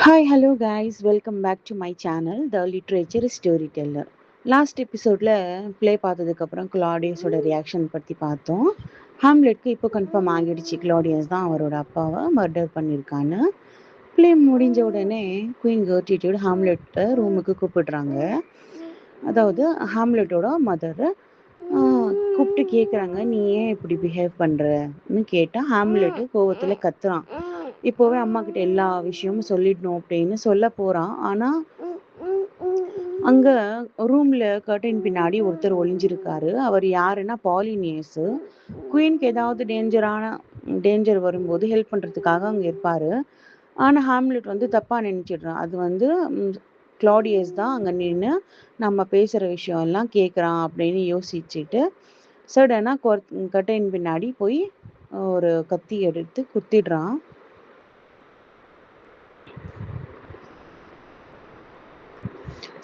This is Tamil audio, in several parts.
Hi, hello guys, welcome back to my channel, The Literature Storyteller. Last எபிசோட்ல ப்ளே பார்த்ததுக்கப்புறம் கிளாடியஸோட ரியாக்ஷன் பற்றி பார்த்தோம். ஹாம்லெட்க்கு இப்போ கன்ஃபார்ம் ஆகிடுச்சு கிளாடியஸ் தான் அவரோட அப்பாவை மர்டர் பண்ணியிருக்கான்னு. ப்ளே முடிஞ்ச உடனே குயின் கர்டிடியூட் ஹாம்லெட்டை ரூமுக்கு கூப்பிடுறாங்க. அதாவது ஹாம்லெட்டோட மதர் கூப்பிட்டு கேட்குறாங்க, நீ ஏன் இப்படி பிஹேவ் பண்ணுறன்னு கேட்டால் ஹாம்லெட்டு கோவத்தில் கத்துறான். இப்போவே அம்மா கிட்ட எல்லா விஷயமும் சொல்லிடணும் அப்படின்னு சொல்ல போறான். ஆனா அங்க ரூம்ல கர்டைன் பின்னாடி ஒருத்தர் ஒளிஞ்சிருக்காரு. அவர் யாருன்னா பாலினியஸ். குயின்க்கு ஏதாவது டேஞ்சர் வரும்போது ஹெல்ப் பண்றதுக்காக அங்க இருப்பாரு. ஆனா ஹாம்லெட் வந்து தப்பா நினைச்சிடுறான். அது வந்து கிளாடியஸ் தான் அங்க நின்று நம்ம பேசுற விஷயம் எல்லாம் கேட்குறான் அப்படின்னு யோசிச்சுட்டு சடனா கர்டைன் பின்னாடி போய் ஒரு கத்தி எடுத்து குத்திடுறான்.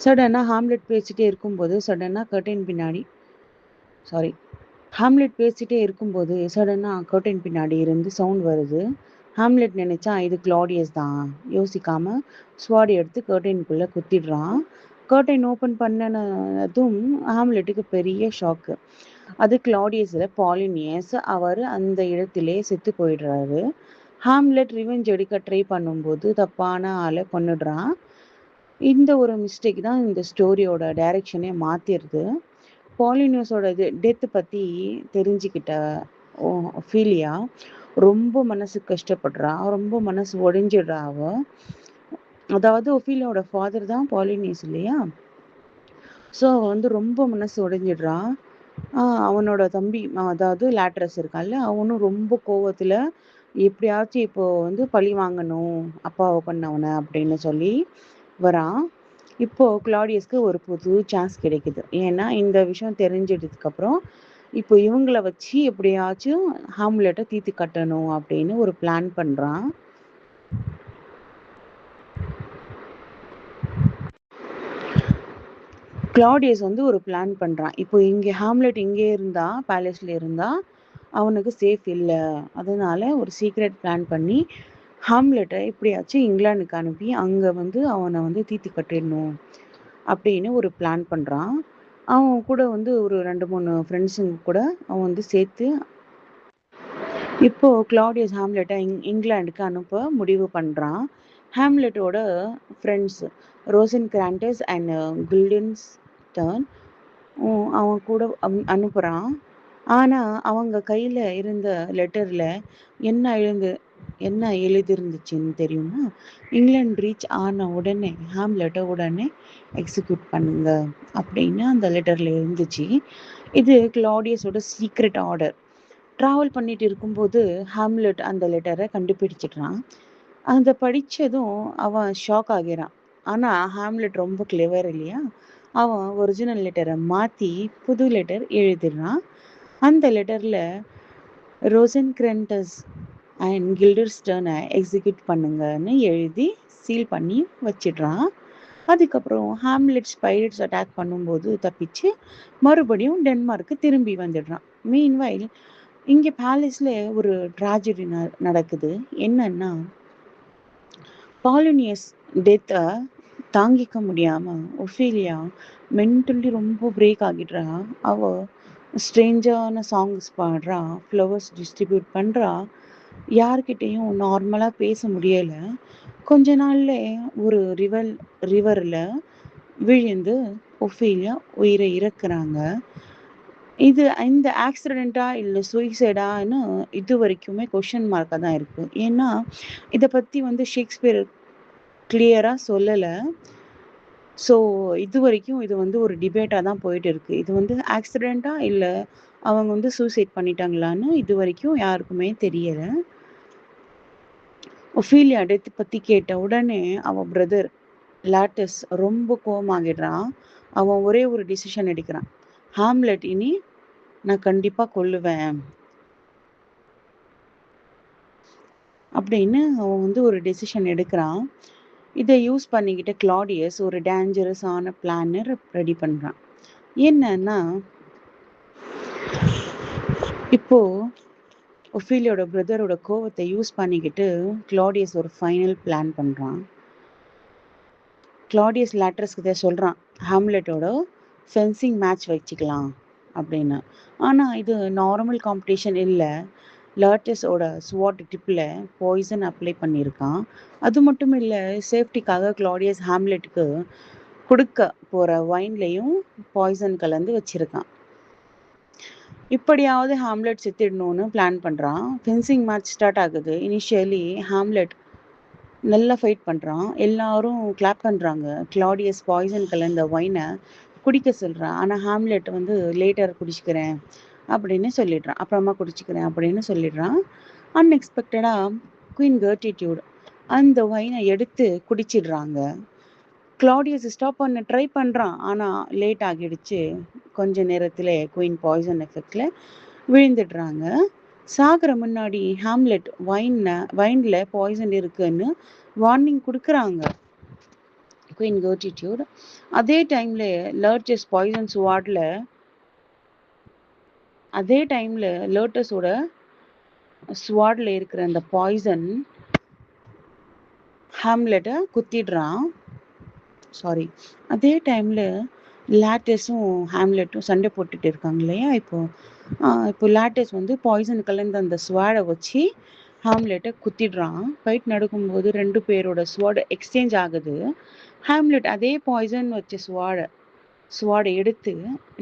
சடனாக ஹாம்லெட் பேசிட்டே இருக்கும்போது சடனாக கர்டைன் பின்னாடி இருந்து சவுண்ட் வருது. ஹாம்லெட் நினைச்சா இது கிளாடியஸ் தான். யோசிக்காம ஸ்வாட் எடுத்து கர்டைனுக்குள்ள குத்திடுறான். கர்டைன் ஓப்பன் பண்ணனதும் ஹாம்லெட்டுக்கு பெரிய ஷாக்கு. அது கிளாடியஸில் பாலினியஸ். அவர் அந்த இடத்திலே செத்து போயிடுறாரு. ஹாம்லெட் ரிவெஞ்ச் எடுக்க ட்ரை பண்ணும்போது தப்பான ஆளை கொன்னுடுறான். இந்த ஒரு மிஸ்டேக் தான் இந்த ஸ்டோரியோட டைரக்ஷனே மாத்திருது. பாலினியஸோட டெத்து பத்தி தெரிஞ்சுக்கிட்ட ஒஃபீலியா ரொம்ப மனசு கஷ்டப்படுறா, ரொம்ப மனசு உடைஞ்சிடுறா அவ. அதாவது ஒஃபீலியாவோட ஃபாதர் தான் பாலினியஸ் இல்லையா? ஸோ அவ வந்து ரொம்ப மனசு உடைஞ்சிடுறா. அவனோட தம்பி அதாவது லேட்ரஸ் இருக்கான்ல, அவனும் ரொம்ப கோவத்துல எப்படியாச்சும் இப்போ வந்து பழி வாங்கணும் அப்பாவை பண்ணவனை அப்படின்னு சொல்லி வரான். இப்போ கிளாடியஸ்க்கு ஒரு புது சான்ஸ் கிடைக்குது. ஏன்னா இந்த விஷயம் தெரிஞ்சதுக்கு அப்புறம் இப்போ இவங்கள வச்சு எப்படியாச்சும் ஹாம்லெட்டை தீர்த்து கட்டணும் அப்படின்னு ஒரு பிளான் பண்றான். கிளாடியஸ் வந்து ஒரு பிளான் பண்றான். இப்போ இங்கே ஹாம்லெட் இங்கே இருந்தா, பேலஸ்ல இருந்தா அவனுக்கு சேஃப் இல்லை. அதனால ஒரு சீக்ரெட் பிளான் பண்ணி ஹாம்லெட்டை எப்படியாச்சும் இங்கிலாந்துக்கு அனுப்பி அங்கே வந்து அவனை வந்து தீர்த்து கட்டிடணும் அப்படின்னு ஒரு பிளான் பண்ணுறான். அவன் கூட வந்து ஒரு 2-3 ஃப்ரெண்ட்ஸுங்க கூட அவன் வந்து சேர்த்து இப்போ கிளாடியஸ் ஹாம்லெட்டை இங்கிலாந்துக்கு அனுப்ப முடிவு பண்ணுறான். ஹாம்லெட்டோட ஃப்ரெண்ட்ஸ் ரோசன் கிராண்டஸ் அண்ட் கில்டன்ஸ்டர்ன் அவன் கூட அனுப்புகிறான். ஆனால் அவங்க கையில் இருந்த லெட்டரில் என்ன எழுதிருந்துச்சுன்னு தெரியுமா? இங்கிலாந்து ரீச் ஆன உடனே ஹாம்லெட்டை உடனே எக்ஸிக்யூட் பண்ணுங்க அப்படின்னு அந்த லெட்டரில் இருந்துச்சு. இது கிளாடியஸோட சீக்ரெட் ஆர்டர். ட்ராவல் பண்ணிட்டு இருக்கும்போது ஹாம்லெட் அந்த லெட்டரை கண்டுபிடிச்சிடுறான். அதை படித்ததும் அவன் ஷாக் ஆகிறான். ஆனால் ஹாம்லெட் ரொம்ப கிளவர் இல்லையா? அவன் ஒரிஜினல் லெட்டரை மாற்றி புது லெட்டர் எழுதிடுறான். அந்த லெட்டரில் ரோசன் கிரண்டஸ் அண்ட் கில்டர்ஸ்டர்னை எக்ஸிக்யூட் பண்ணுங்கன்னு எழுதி சீல் பண்ணி வச்சிடுறான். அதுக்கப்புறம் ஹாம்லெட்ஸ் பைரட்ஸ் அட்டாக் பண்ணும்போது தப்பிச்சு மறுபடியும் டென்மார்க்கு திரும்பி வந்துடுறான். மீன்வைல் இங்கே பேலஸில் ஒரு ட்ராஜடி நடக்குது. என்னன்னா பாலினியஸ் டெத்தை தாங்கிக்க முடியாம ஒஃபீலியா மென்டலி ரொம்ப பிரேக் ஆகிடுறா. அவ ஸ்ட்ரேஞ்சான சாங்ஸ் பாடுறா, ஃப்ளவர்ஸ் டிஸ்ட்ரிபியூட் பண்ணுறா, யார்கிட்டையும் நார்மலாக பேச முடியலை. கொஞ்ச நாள்ல ஒரு ரிவரில் விழுந்து ஒஃபீலியா உயிரை இறக்குறாங்க. இந்த ஆக்சிடெண்ட்டா இல்லை சூசைடான்னு இது வரைக்குமே கொஷின் மார்க்காக தான் இருக்குது. ஏன்னா இதை பற்றி வந்து ஷேக்ஸ்பியர் கிளியராக சொல்லலை. ஸோ இது வரைக்கும் இது வந்து ஒரு டிபேட்டாக தான் போயிட்டு இருக்கு. இது வந்து ஆக்சிடெண்ட்டா இல்லை அவங்க வந்து சூசைட் பண்ணிட்டாங்களான்னு இது வரைக்கும் யாருக்குமே தெரியலை. ஒஃபீலியா டெத் பற்றி கேட்ட உடனே அவன் பிரதர் லாட்டஸ் ரொம்ப கோவமாகிடுறான். அவன் ஒரே ஒரு டிசிஷன் எடுக்கிறான். ஹாம்லெட் இனி நான் கண்டிப்பாக கொல்லுவேன் அப்படின்னு அவன் வந்து ஒரு டெசிஷன் எடுக்கிறான். இதை யூஸ் பண்ணிக்கிட்ட கிளாடியஸ் ஒரு டேஞ்சரஸான பிளானை ரெடி பண்ணுறான். என்னன்னா இப்போ ஒஃபீலியோட பிரதரோட கோவத்தை யூஸ் பண்ணிக்கிட்டு கிளாடியஸ் ஒரு ஃபைனல் பிளான் பண்ணுறான். கிளாடியஸ் லேட்ரஸ் கிட்ட சொல்கிறான், ஹாம்லெட்டோட ஃபென்சிங் மேட்ச் வச்சுக்கலாம் அப்படின்னு. ஆனால் இது நார்மல் காம்படிஷன் இல்லை. லேட்டஸோட ஸ்வாட் டிப்பில் பாய்சன் அப்ளை பண்ணியிருக்கான். அது மட்டும் இல்லை, சேஃப்டிக்காக கிளாடியஸ் ஹாம்லெட்டுக்கு கொடுக்க போகிற வைன்லேயும் பாய்சன் கலந்து வச்சுருக்கான். இப்படியாவது ஹாம்லெட் செத்துடணும்னு பிளான் பண்ணுறான். ஃபென்சிங் மேட்ச் ஸ்டார்ட் ஆகுது. இனிஷியலி ஹாம்லெட் நல்லா ஃபைட் பண்ணுறான். எல்லாரும் கிளாப் பண்ணுறாங்க. கிளாடியஸ் பாய்சன் கலந்த ஒயினை குடிக்க சொல்கிறான். ஆனால் ஹாம்லெட் வந்து லேட்டர் குடிச்சிக்கிறேன் அப்படின்னு சொல்லிடுறான். அப்புறமா குடிச்சிக்கிறேன் அப்படின்னு சொல்லிடுறான். அன்எக்ஸ்பெக்டடாக குயின் கர்ட்டிடியூட் அந்த ஒயினை எடுத்து குடிச்சிடுறாங்க. கிளாடியஸ் ஸ்டாப் பண்ண ட்ரை பண்ணுறான். ஆனால் லேட் ஆகிடுச்சு. கொஞ்ச நேரத்தில் குயின் பாய்சன் எஃபெக்டில் விழுந்துடுறாங்க. சாகிற முன்னாடி ஹாம்லெட் வைனில் பாய்சன் இருக்குன்னு வார்னிங் கொடுக்குறாங்க குயின் கர்ட்டிடியூட். அதே டைமில் லேட்டஸ் பாய்சன் ஸ்வாடில் லேட்டஸோட ஸ்வாடில் இருக்கிற அந்த பாய்சன் ஹாம்லெட்டை குத்திடுறான். அதே டைமில் லேட்டஸும் ஹாம்லெட்டும் சண்டை போட்டுட்டு இருக்காங்க இல்லையா. இப்போ லேட்டஸ் வந்து பாய்சன் கலந்த அந்த ஸ்வாடை வச்சு ஹாம்லெட்டை குத்திடுறான். ஃபைட் நடக்கும்போது 2 பேரோட ஸ்வாடு எக்ஸ்சேஞ்ச் ஆகுது. ஹாம்லெட் அதே பாய்சன் வச்ச ஸ்வாடை எடுத்து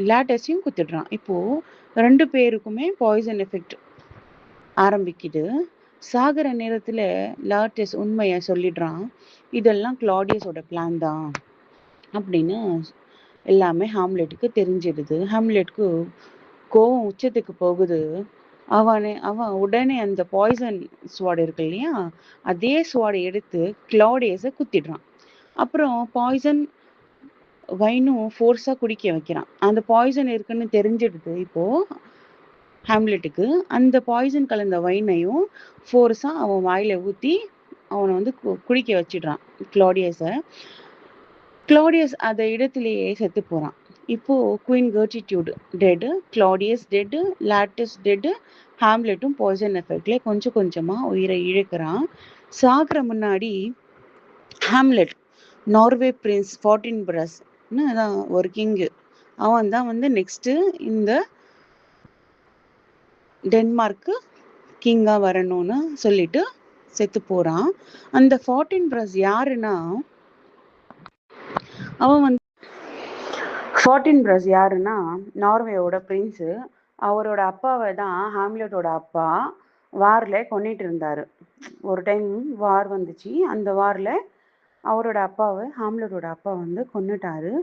லேட்டஸையும் குத்திடுறான். இப்போது 2 பேருக்குமே பாய்சன் எஃபெக்ட் ஆரம்பிக்குது. சாகிற நேரத்தில் லேட்டஸ் உண்மையை சொல்லிடுறான். இதெல்லாம் கிளாடியஸோட பிளான் தான் அப்படின்னு எல்லாமே ஹாம்லெட்டுக்கு தெரிஞ்சிடுது. ஹாம்லெட்டுக்கு கோவம் உச்சத்துக்கு போகுது. அவன் உடனே அந்த பாய்சன் ஸ்வாட் இருக்கு இல்லையா, அதே ஸ்வாடை எடுத்து கிளாடியஸை குத்திடுறான். அப்புறம் பாய்சன் வைனும் ஃபோர்ஸாக குடிக்க வைக்கிறான். அந்த பாய்சன் இருக்குன்னு தெரிஞ்சிடுது இப்போது ஹாம்லெட்டுக்கு. அந்த பாய்சன் கலந்த வைனையும் ஃபோர்ஸாக அவன் வாயில் ஊற்றி அவனை வந்து குடிக்க வச்சிடுறான் கிளாடியஸை. கிளாடியஸ் அந்த இடத்துலையே செத்து போகிறான். இப்போது குயின் கர்ட்டிடியூட் dead, Claudius dead, Laertes dead, ஹாம்லெட்டும் பாய்சன் எஃபெக்ட்லேயே கொஞ்சம் கொஞ்சமாக உயிரை இழக்கிறான். சாகிற முன்னாடி ஹாம்லெட் நார்வே பிரின்ஸ் ஃபார்டின்பிரஸ்னு அதான் ஒரு கிங்கு, அவன் தான் வந்து நெக்ஸ்ட்டு இந்த டென்மார்க்கு கிங்காக வரணும்னு சொல்லிட்டு செத்து போகிறான். அந்த ஃபார்டின்பிரஸ் யாருன்னா, ஃபார்டின்பிரஸ் யாருன்னா நார்வேயோட பிரின்ஸு. அவரோட அப்பாவை தான் ஹாம்லெட்டோட அப்பா வாரில் கொண்டுட்டு இருந்தார். ஒரு டைம் வார் வந்துச்சு. அந்த வாரில் அவரோட அப்பாவை ஹாம்லெட்டோட அப்பா வந்து கொன்னுட்டாரு.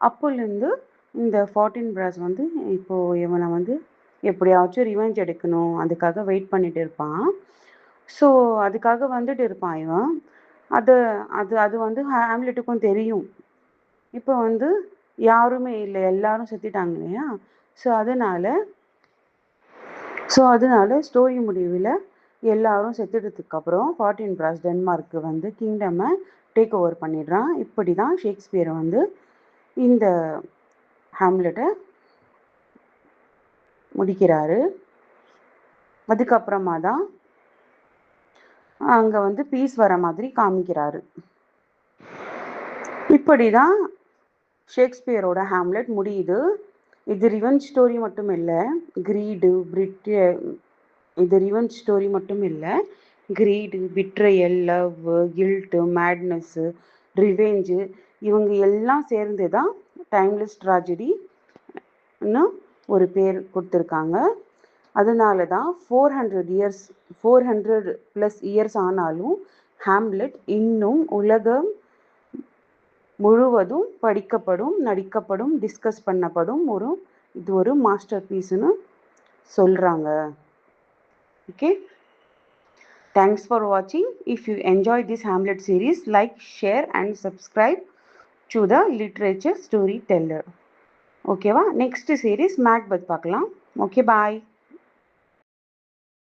அப்போலேருந்து இந்த ஃபார்டின்பிரஸ் வந்து இப்போது இவனை வந்து எப்படியாச்சும் ரிவெஞ்ச் எடுக்கணும், அதுக்காக வெயிட் பண்ணிட்டு இருப்பான். ஸோ அதுக்காக வந்துட்டு இருப்பான் இவன். அது வந்து ஹாம்லெட்டுக்கும் தெரியும். இப்போ வந்து யாருமே இல்லை, எல்லாரும் செத்துட்டாங்க இல்லையா. ஸோ அதனால ஸ்டோரி முடிவில் எல்லாரும் செத்துட்டதுக்கு அப்புறம் ஃபார்டின்பிரஸ் டென்மார்க்கு வந்து கிங்டமை டேக் ஓவர் பண்ணிடுறான். இப்படி தான் ஷேக்ஸ்பியரை வந்து இந்த ஹாம்லெட்டை முடிக்கிறாரு. அதுக்கப்புறமா தான் அங்கே வந்து பீஸ் வர மாதிரி காமிக்கிறாரு. இப்படி தான் ஷேக்ஸ்பியரோட ஹாம்லெட் முடியுது. இது ரிவெஞ்ச் ஸ்டோரி மட்டும் இல்லை, greed, betrayal, love, guilt, madness, revenge இவங்க எல்லாம் சேர்ந்து தான் டைம்லெஸ் ட்ராஜடின்னு ஒரு பேர் கொடுத்துருக்காங்க. அதனால தான் 400+ இயர்ஸ் ஆனாலும் ஹாம்லெட் இன்னும் உலகம் முழுவதும் படிக்கப்படும், நடிக்கப்படும், டிஸ்கஸ் பண்ணப்படும் இது ஒரு மாஸ்டர் பீஸ்னு சொல்கிறாங்க. ஓகே, தேங்க்ஸ் ஃபார் வாட்சிங். If you enjoy this Hamlet series, like, share and subscribe to the literature story teller. ஓகேவா? நெக்ஸ்ட் சீரீஸ் மேக்பெத் பார்க்கலாம். ஓகே, பாய்.